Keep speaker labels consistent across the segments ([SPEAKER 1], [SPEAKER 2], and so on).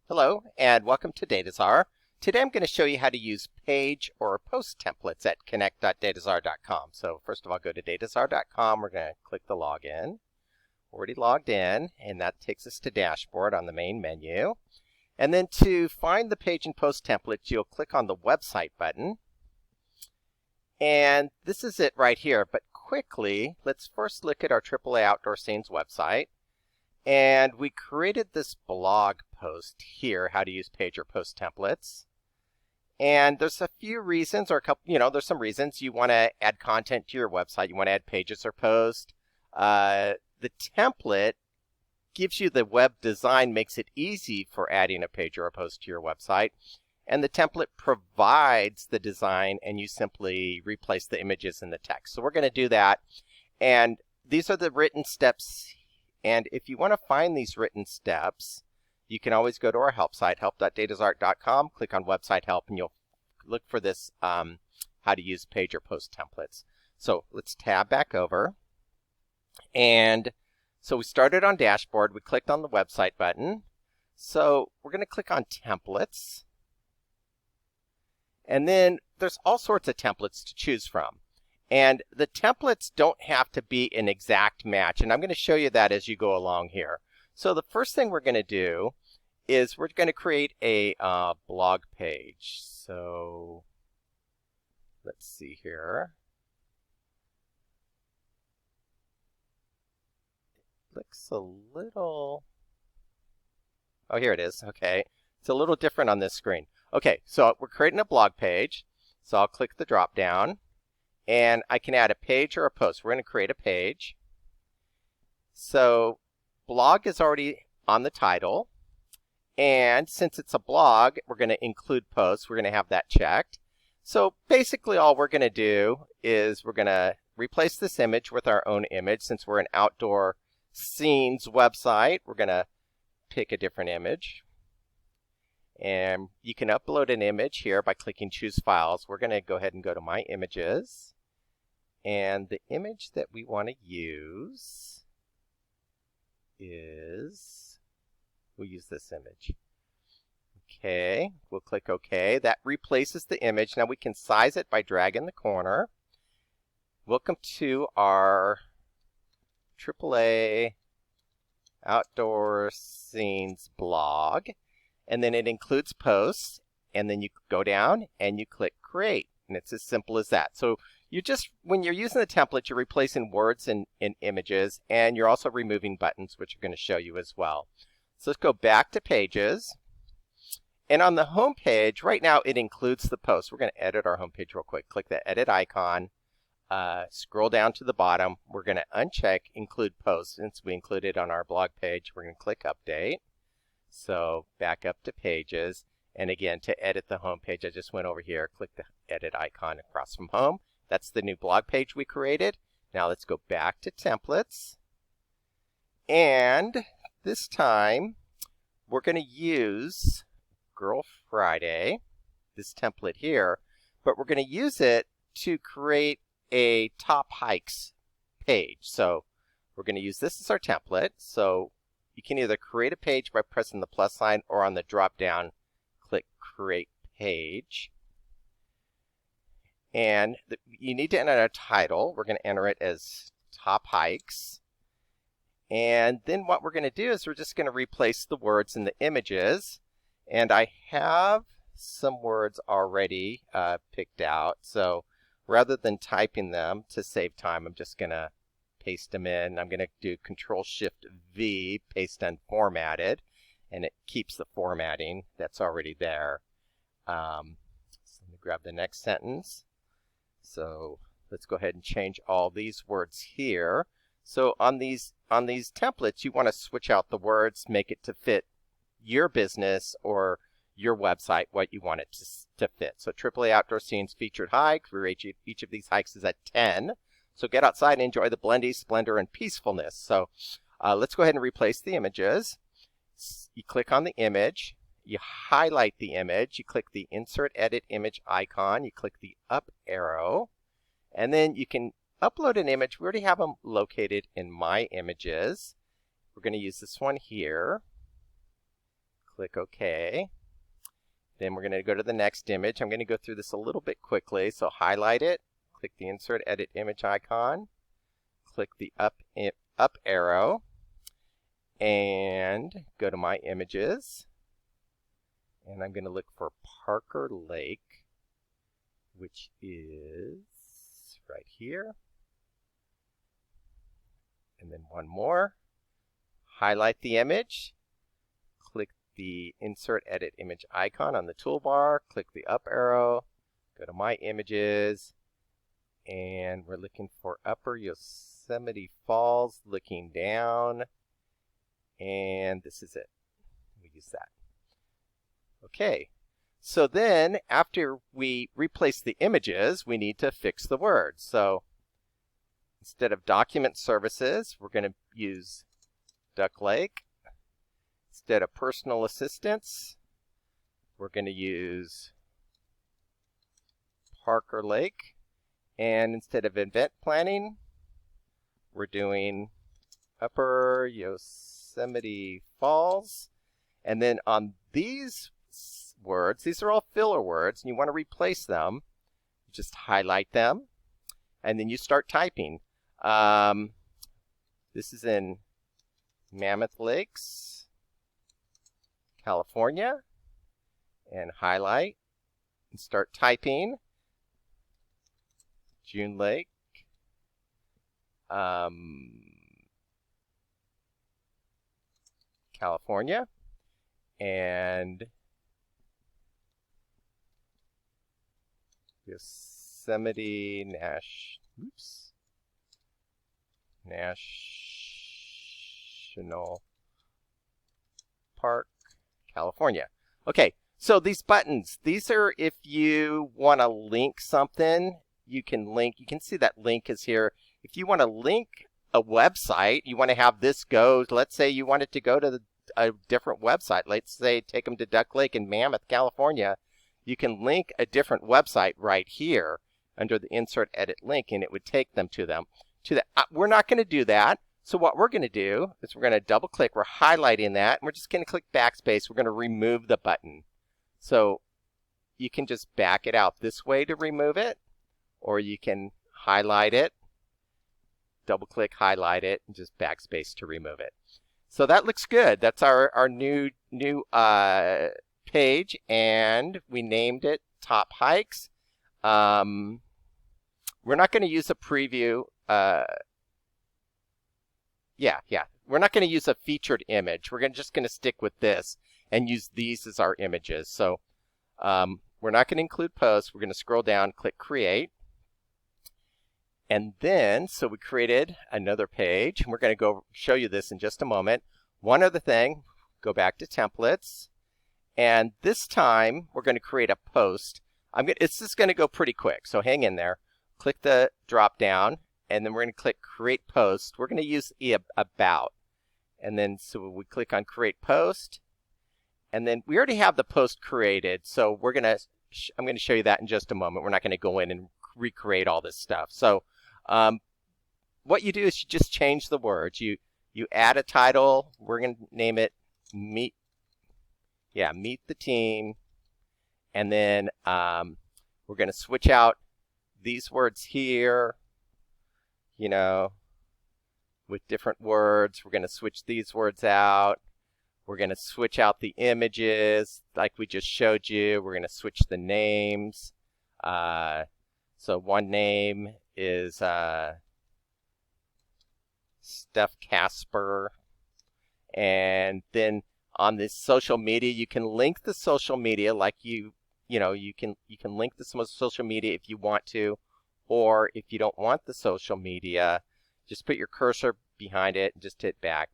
[SPEAKER 1] Hello and welcome to Dataczar. Today I'm going to show you how to use page or post templates at connect.dataczar.com. So first of all, go to dataczar.com. We're going to click the login. Already logged in, and that takes us to dashboard on the main menu. And then to find the page and post templates, you'll click on the website button. And this is it right here. But quickly, let's first look at our AAA Outdoor Scenes website. And we created this blog post here, how to use page or post templates. And there's a few reasons, or a couple, there's some reasons you want to add content to your website. You want to add pages or posts. The template gives you the web design, makes it easy for adding a page or a post to your website. And the template provides the design, and you simply replace the images in the text. So we're going to do that. And these are the written steps. And if you want to find these written steps, you can always go to our help site, help.dataczar.com, click on website help, and you'll look for this how to use page or post templates. So let's tab back over. And so we started on dashboard. We clicked on the website button. So we're going to click on templates. And then there's all sorts of templates to choose from. And the templates don't have to be an exact match. And I'm going to show you that as you go along here. So the first thing we're going to do is we're going to create a blog page. So let's see here. It looks a little... Oh, here it is. Okay. It's a little different on this screen. Okay, so we're creating a blog page. So I'll click the drop down. And I can add a page or a post. We're going to create a page. So blog is already on the title. And since it's a blog, we're going to include posts. We're going to have that checked. So basically all we're going to do is we're going to replace this image with our own image. Since we're an outdoor scenes website, we're going to pick a different image. And you can upload an image here by clicking Choose Files. We're going to go ahead and go to My Images. And the image that we want to use is, we'll use this image. Okay, we'll click OK. That replaces the image. Now we can size it by dragging the corner. Welcome to our AAA Outdoor Scenes blog. And then it includes posts. And then you go down and you click Create. And it's as simple as that. So you just, when you're using the template, you're replacing words and images, and you're also removing buttons, which I'm going to show you as well. So let's go back to pages. And on the home page, right now it includes the post. We're going to edit our home page real quick. Click the edit icon. Scroll down to the bottom. We're going to uncheck include posts. Since we included on our blog page, we're going to click update. So back up to pages. And again, to edit the home page, I just went over here, click the edit icon across from home. That's the new blog page we created. Now let's go back to templates. And this time, we're going to use Girl Friday, this template here, but we're going to use it to create a top hikes page. So we're going to use this as our template. So you can either create a page by pressing the plus sign, or on the drop down, click Create Page. And you need to enter a title. We're going to enter it as Top Hikes. And then what we're going to do is we're just going to replace the words in the images. And I have some words already picked out. So rather than typing them to save time, I'm just going to paste them in. I'm going to do Control-Shift-V, paste unformatted. And it keeps the formatting that's already there. So let me grab the next sentence. So let's go ahead and change all these words here. So on these templates, you want to switch out the words, make it to fit your business or your website, what you want it to fit. So AAA Outdoor Scenes featured hike. We rate each of these hikes is at 10. So get outside and enjoy the blendy, splendor, and peacefulness. So let's go ahead and replace the images. You click on the image. You highlight the image, you click the Insert Edit Image icon, you click the up arrow, and then you can upload an image. We already have them located in My Images. We're going to use this one here. Click OK. Then we're going to go to the next image. I'm going to go through this a little bit quickly. So highlight it, click the Insert Edit Image icon, click the up arrow, and go to My Images. And I'm going to look for Parker Lake, which is right here. And then one more. Highlight the image, click the Insert Edit Image icon on the toolbar, click the up arrow, go to My Images, and we're looking for Upper Yosemite Falls, looking down, and this is it. We use that. Okay, so then after we replace the images, we need to fix the words. So instead of Document Services, we're going to use Duck Lake. Instead of Personal Assistance, we're going to use Parker Lake. And instead of Event Planning, we're doing Upper Yosemite Falls. And then on these words, these are all filler words, and you want to replace them. You just highlight them, and then you start typing. This is in Mammoth Lakes, California, and highlight and start typing. June Lake, California, and Yosemite National Park, California. Okay, so these buttons, these are if you want to link something, you can link, you can see that link is here. If you want to link a website, you want to have this go, let's say you want it to go to a different website. Let's say take them to Duck Lake in Mammoth, California. You can link a different website right here under the Insert Edit link, and it would take them to them. We're not going to do that. So what we're going to do is we're going to double click. We're highlighting that, and we're just going to click backspace. We're going to remove the button. So you can just back it out this way to remove it, or you can highlight it, double click, highlight it, and just backspace to remove it. So that looks good. That's our new page, and we named it Top Hikes. We're not going to use a preview. We're not going to use a featured image. We're just going to stick with this and use these as our images. So we're not going to include posts. We're going to scroll down, click Create. And then, so we created another page, and we're going to go show you this in just a moment. One other thing, go back to Templates, and this time we're going to create a post. It's just going to go pretty quick, so hang in there. Click the drop down, and then we're going to click Create Post. We're going to use About, and then so we click on Create Post, and then we already have the post created, so I'm going to show you that in just a moment. We're not going to go in and recreate all this stuff. So what you do is you just change the words. You add a title. We're going to name it Meet the Team. And then we're going to switch out these words here, you know, with different words. We're going to switch these words out. We're going to switch out the images like we just showed you. We're going to switch the names. So one name is Steph Casper. And then on this social media, you can link the social media like you can link the social media if you want to, or if you don't want the social media, just put your cursor behind it and just hit back,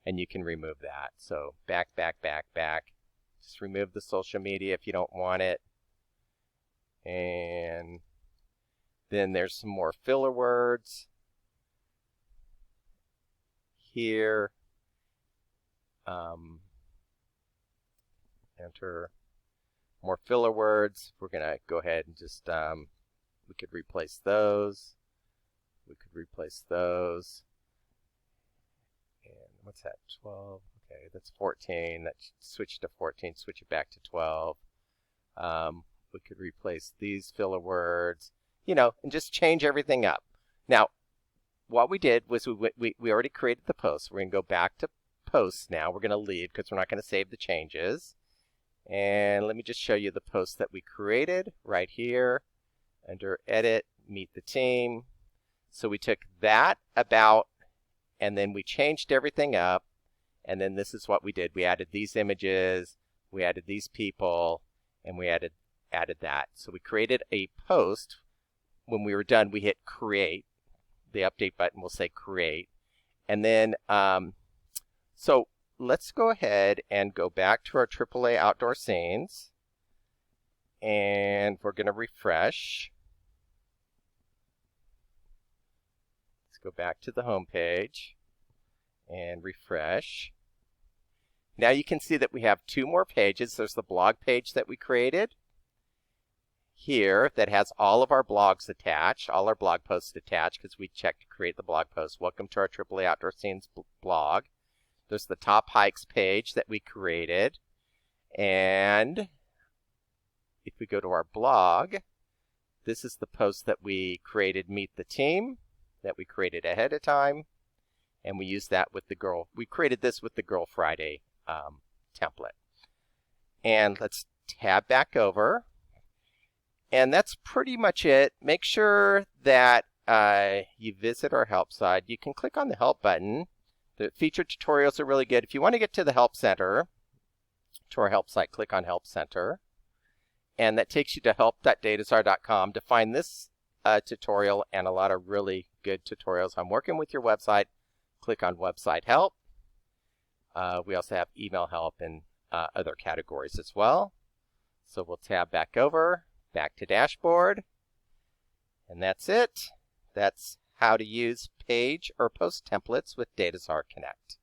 [SPEAKER 1] and you can remove that. So back. Just remove the social media if you don't want it. And then there's some more filler words here. Enter more filler words. We're going to go ahead and just, we could replace those. And what's that, 12? Okay, that's 14. Let's switch to 14, switch it back to 12. We could replace these filler words, you know, and just change everything up. Now, what we did was we already created the post. We're going to go back to posts now. We're going to leave because we're not going to save the changes. And let me just show you the post that we created right here under Edit, Meet the Team. So we took that about, and then we changed everything up. And then this is what we did. We added these images, we added these people, and we added that. So we created a post. When we were done, we hit Create. The update button will say Create. And then, so let's go ahead and go back to our AAA outdoor scenes. And we're going to refresh. Let's go back to the home page and refresh. Now you can see that we have 2 more pages. There's the blog page that we created here that has all of our blogs attached, all our blog posts attached because we checked to create the blog post. Welcome to our AAA Outdoor Scenes blog. There's the top hikes page that we created. And if we go to our blog, this is the post that we created, Meet the Team, that we created ahead of time. And we used that with we created this with the Girl Friday template. And let's tab back over. And that's pretty much it. Make sure that you visit our help site. You can click on the help button. The featured tutorials are really good. If you want to get to the help center, to our help site, click on Help Center. And that takes you to help.dataczar.com to find this tutorial and a lot of really good tutorials on working with your website. Click on Website Help. We also have email help and other categories as well. So we'll tab back over, back to Dashboard. And that's it. That's how to use page or post templates with Dataczar Connect.